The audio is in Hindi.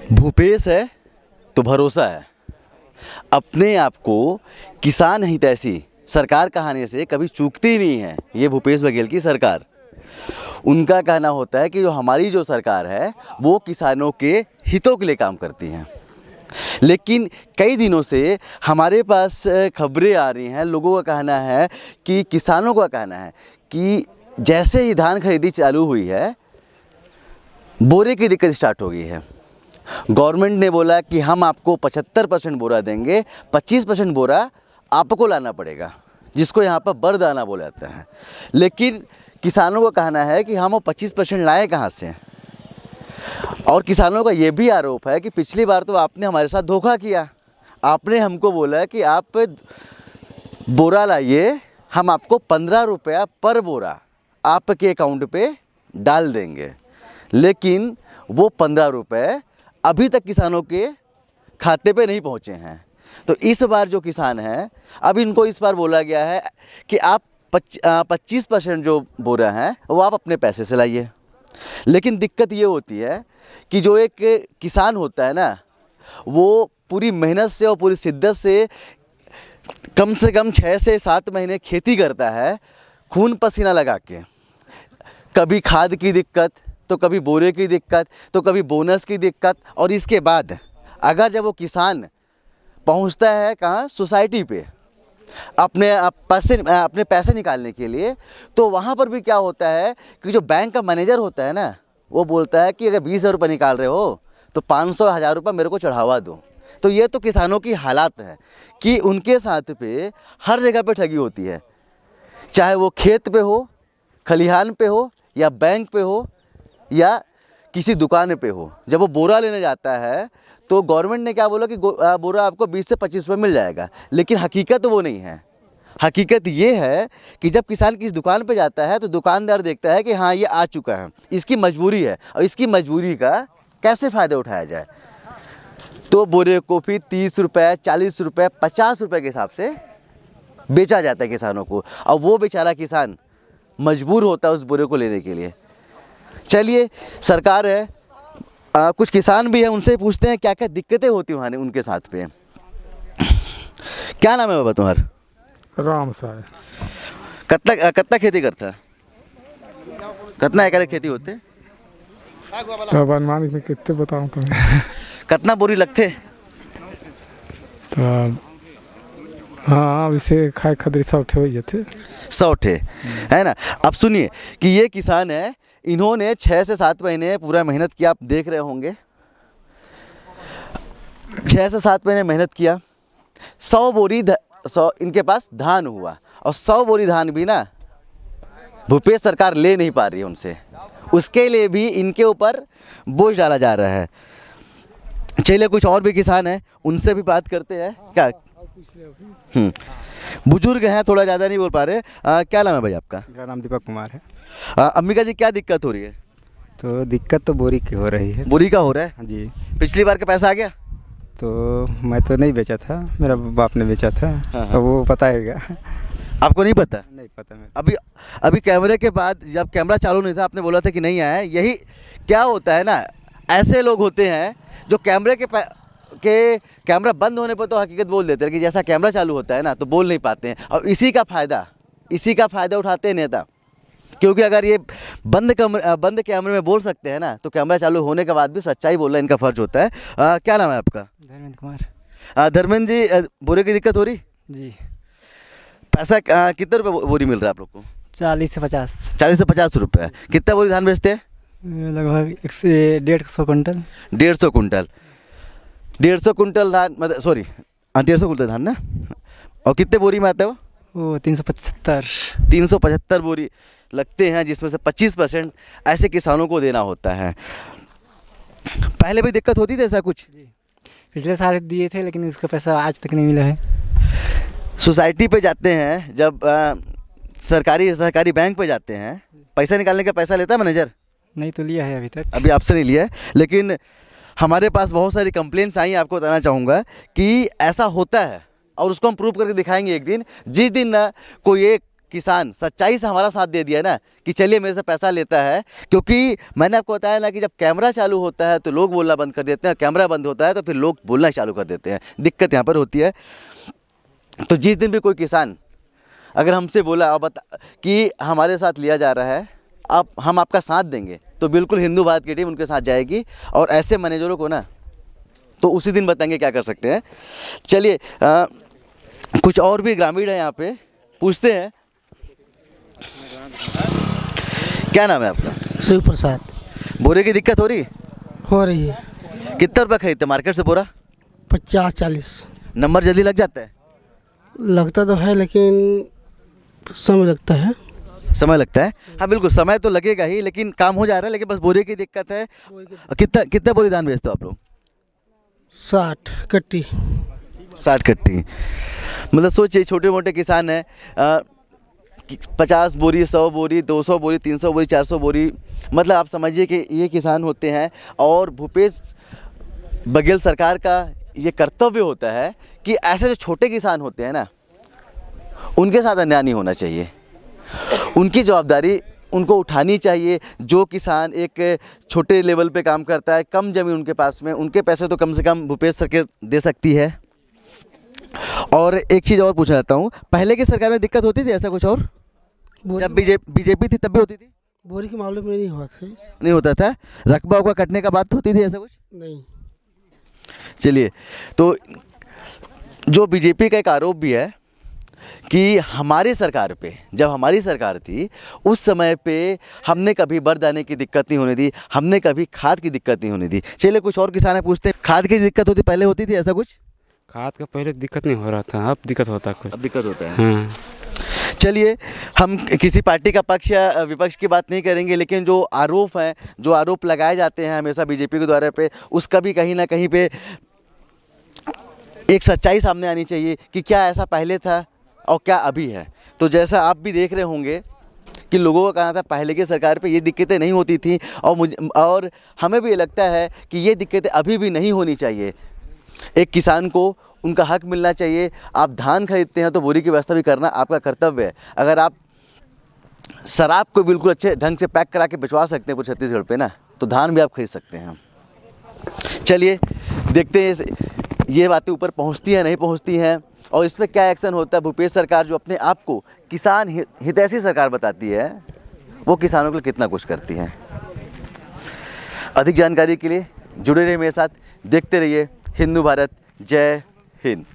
भूपेश है तो भरोसा है। अपने आप को किसान हितैषी सरकार कहने से कभी चूकती ही नहीं है ये भूपेश बघेल की सरकार। उनका कहना होता है कि जो हमारी जो सरकार है वो किसानों के हितों के लिए काम करती है। लेकिन कई दिनों से हमारे पास खबरें आ रही हैं, लोगों का कहना है कि किसानों का कहना है कि जैसे ही धान खरीदी चालू हुई है बोरे की दिक्कत स्टार्ट हो गई है। गवर्नमेंट ने बोला कि हम आपको 75% बोरा देंगे, 25% बोरा आपको लाना पड़ेगा, जिसको यहाँ पर बरदाना बोला जाता है। लेकिन किसानों का कहना है कि हम वो 25% लाए कहाँ से। और किसानों का ये भी आरोप है कि पिछली बार तो आपने हमारे साथ धोखा किया। आपने हमको बोला कि आप बोरा लाइए, हम आपको 15 रुपया पर बोरा आपके अकाउंट पे डाल देंगे। लेकिन वो 15 रुपये अभी तक किसानों के खाते पे नहीं पहुँचे हैं। तो इस बार जो किसान हैं, अब इनको इस बार बोला गया है कि आप 25% जो बोरा हैं वो आप अपने पैसे से लाइए। लेकिन दिक्कत ये होती है कि जो एक किसान होता है ना, वो पूरी मेहनत से और पूरी शिद्दत से कम 6 से 7 महीने खेती करता है, खून पसीना लगा के। कभी खाद की दिक्कत, तो कभी बोरे की दिक्कत, तो कभी बोनस की दिक्कत। और इसके बाद अगर जब वो किसान पहुंचता है कहाँ, सोसाइटी पे अपने पैसे निकालने के लिए, तो वहाँ पर भी क्या होता है कि जो बैंक का मैनेजर होता है ना, वो बोलता है कि अगर 20,000 रुपये निकाल रहे हो तो 500-1000 रुपये मेरे को चढ़ावा दो। तो ये तो किसानों की हालात है कि उनके साथ पे हर जगह पे ठगी होती है, चाहे वो खेत पे हो, खलिहान पे हो, या बैंक पे हो, या किसी दुकान पे हो। जब वो बोरा लेने जाता है तो गवर्नमेंट ने क्या बोला कि बोरा आपको 20 से 25 रुपये मिल जाएगा, लेकिन हकीकत वो नहीं है। हकीकत ये है कि जब किसान किसी दुकान पे जाता है तो दुकानदार देखता है कि हाँ ये आ चुका है, इसकी मजबूरी है, और इसकी मजबूरी का कैसे फ़ायदा उठाया जाए। तो बोरे को फिर 30 रुपये, 40 रुपये, 50 रुपये के हिसाब से बेचा जाता है किसानों को, और वो बेचारा किसान मजबूर होता है उस बोरे को लेने के लिए। चलिए, सरकार है, कुछ किसान भी हैं, उनसे पूछते हैं क्या क्या दिक्कतें होती वहाँ उनके साथ पे। क्या नाम है बाबा तुम्हारा? राम साहब। कितना खेती करता है? कितना एकड़ खेती होते? अब अनुमान में कितने बताऊँ तुम्हें। कितना बोरी लगते? तो हाँ, इसे खाए खदरी 100 ठे हो जाते। 100 ठे है ना। अब सुनिए कि ये किसान है, इन्होंने 6 से 7 महीने पूरा मेहनत किया। आप देख रहे होंगे 6 से 7 महीने मेहनत किया। 100 बोरी इनके पास धान हुआ, और 100 बोरी धान भी ना भूपेश सरकार ले नहीं पा रही है उनसे। उसके लिए भी इनके ऊपर बोझ डाला जा रहा है। चलिए, कुछ और भी किसान हैं, उनसे भी बात करते हैं। क्या बुजुर्ग हैं, थोड़ा ज़्यादा नहीं बोल पा रहे। क्या नाम है भाई आपका? मेरा नाम दीपक कुमार है। अम्मिका जी, क्या दिक्कत हो रही है? तो दिक्कत तो बोरी की हो रही है। बोरी का हो रहा है? हाँ जी। पिछली बार का पैसा आ गया? तो मैं तो नहीं बेचा था, मेरा बाप ने बेचा था। हाँ। तो वो पता है क्या? आपको नहीं पता? नहीं पता मेरे। अभी कैमरे के बाद, जब कैमरा चालू नहीं था, आपने बोला था कि नहीं आया। यही क्या होता है ना, ऐसे लोग होते हैं जो कैमरा बंद होने पर तो हकीकत बोल देते हैं, कि जैसा कैमरा चालू होता है ना तो बोल नहीं पाते हैं। और इसी का फ़ायदा उठाते हैं नेता। क्योंकि अगर ये बंद कैमरे में बोल सकते हैं ना, तो कैमरा चालू होने के बाद भी सच्चाई बोलना इनका फ़र्ज होता है। क्या नाम है आपका? धर्मेंद्र कुमार। धर्मेंद्र जी, बोरे की दिक्कत हो रही? जी। पैसा कितने रुपये बोरी मिल रहा है आप लोग को? 40 से 50। 40 से 50 रुपये। कितना बोरी धान बेचते हैं? लगभग 150 कुंटल। 150 कुंटल। 150 कुंटल धान, मतलब सॉरी 150 कुंटल धान ना। और कितने बोरी में आता है वो 375। 375 बोरी लगते हैं, जिसमें से 25% ऐसे किसानों को देना होता है। पहले भी दिक्कत होती थी ऐसा कुछ? जी, पिछले साल दिए थे, लेकिन इसका पैसा आज तक नहीं मिला है। सोसाइटी पे जाते हैं, जब सरकारी बैंक पे जाते हैं, पैसा निकालने का पैसा लेता है मैनेजर? नहीं तो लिया है अभी तक। अभी आपसे नहीं लिया है, लेकिन हमारे पास बहुत सारी कंप्लेंट्स आई। आपको बताना चाहूँगा कि ऐसा होता है, और उसको हम प्रूव करके दिखाएंगे एक दिन। जिस दिन ना कोई एक किसान सच्चाई से हमारा साथ दे दिया ना कि चलिए मेरे से पैसा लेता है, क्योंकि मैंने आपको बताया ना कि जब कैमरा चालू होता है तो लोग बोलना बंद कर देते हैं, कैमरा बंद होता है तो फिर लोग बोलना चालू कर देते हैं। दिक्कत यहाँ पर होती है। तो जिस दिन भी कोई किसान अगर हमसे बोला और बता कि हमारे साथ लिया जा रहा है, हम आपका साथ देंगे, तो बिल्कुल हिंदू भारत की टीम उनके साथ जाएगी और ऐसे मैनेजरों को ना तो उसी दिन बताएंगे क्या कर सकते हैं। चलिए कुछ और भी ग्रामीण है यहाँ पे, पूछते हैं। क्या नाम है आपका? शिव प्रसाद। बोरे की दिक्कत हो रही? हो रही है। कितना रुपये खरीदते मार्केट से बोरा? 50-40। नंबर जल्दी लग जाता है? लगता तो है लेकिन समय लगता है। समय लगता है, हाँ बिल्कुल समय तो लगेगा ही, लेकिन काम हो जा रहा है। लेकिन बस बोरे की दिक्कत है। कितना बोरी धान बेचते हो आप लोग? 60 कट्टी। 60 कट्टी। मतलब सोचिए छोटे मोटे किसान हैं, 50 बोरी, 100 बोरी, 200 बोरी, 300 बोरी, 400 बोरी, मतलब आप समझिए कि ये किसान होते हैं। और भूपेश बघेल सरकार का ये कर्तव्य होता है कि ऐसे जो छोटे किसान होते हैं ना, उनके साथ अन्याय नहीं होना चाहिए। उनकी जवाबदारी उनको उठानी चाहिए। जो किसान एक छोटे लेवल पे काम करता है, कम ज़मीन उनके पास में, उनके पैसे तो कम से कम भूपेश सरकार दे सकती है। और एक चीज़ और पूछना चाहता हूँ, पहले की सरकार में दिक्कत होती थी ऐसा कुछ? और जब बीजेपी थी तब भी होती थी? बोरी के मामले में नहीं हुआ था। नहीं होता था। रकबा उकबा कटने का बात होती थी ऐसा कुछ? नहीं। चलिए, तो जो बीजेपी का एक आरोप भी है कि हमारी सरकार पे, जब हमारी सरकार थी उस समय पे हमने कभी बरदाने की दिक्कत नहीं होने दी, हमने कभी खाद की दिक्कत नहीं होने दी। चलिए कुछ और किसान पूछते हैं, खाद की दिक्कत होती पहले होती थी ऐसा कुछ? खाद का पहले दिक्कत नहीं हो रहा था, अब दिक्कत होता है कुछ। अब दिक्कत होता है। हाँ। चलिए, हम किसी पार्टी का पक्ष या विपक्ष की बात नहीं करेंगे, लेकिन जो आरोप हैं, जो आरोप लगाए जाते हैं हमेशा बीजेपी के द्वारा पे, उसका भी कहीं ना कहीं पे एक सच्चाई सामने आनी चाहिए कि क्या ऐसा पहले था और क्या अभी है। तो जैसा आप भी देख रहे होंगे कि लोगों का कहना था पहले की सरकार पे ये दिक्कतें नहीं होती थी, और हमें भी लगता है कि ये दिक्कतें अभी भी नहीं होनी चाहिए। एक किसान को उनका हक मिलना चाहिए। आप धान खरीदते हैं तो बोरी की व्यवस्था भी करना आपका कर्तव्य है। अगर आप शराब को बिल्कुल अच्छे ढंग से पैक करा के भिजवा सकते हैं पूरे छत्तीसगढ़ पे ना, तो धान भी आप खरीद सकते हैं। चलिए देखते हैं ये बातें ऊपर पहुंचती हैं नहीं पहुंचती हैं, और इसमें क्या एक्शन होता है। भूपेश सरकार जो अपने आप को किसान हितैषी सरकार बताती है, वो किसानों के लिए कितना कुछ करती है। अधिक जानकारी के लिए जुड़े रहिए मेरे साथ, देखते रहिए हिंदू भारत। जय हिंद।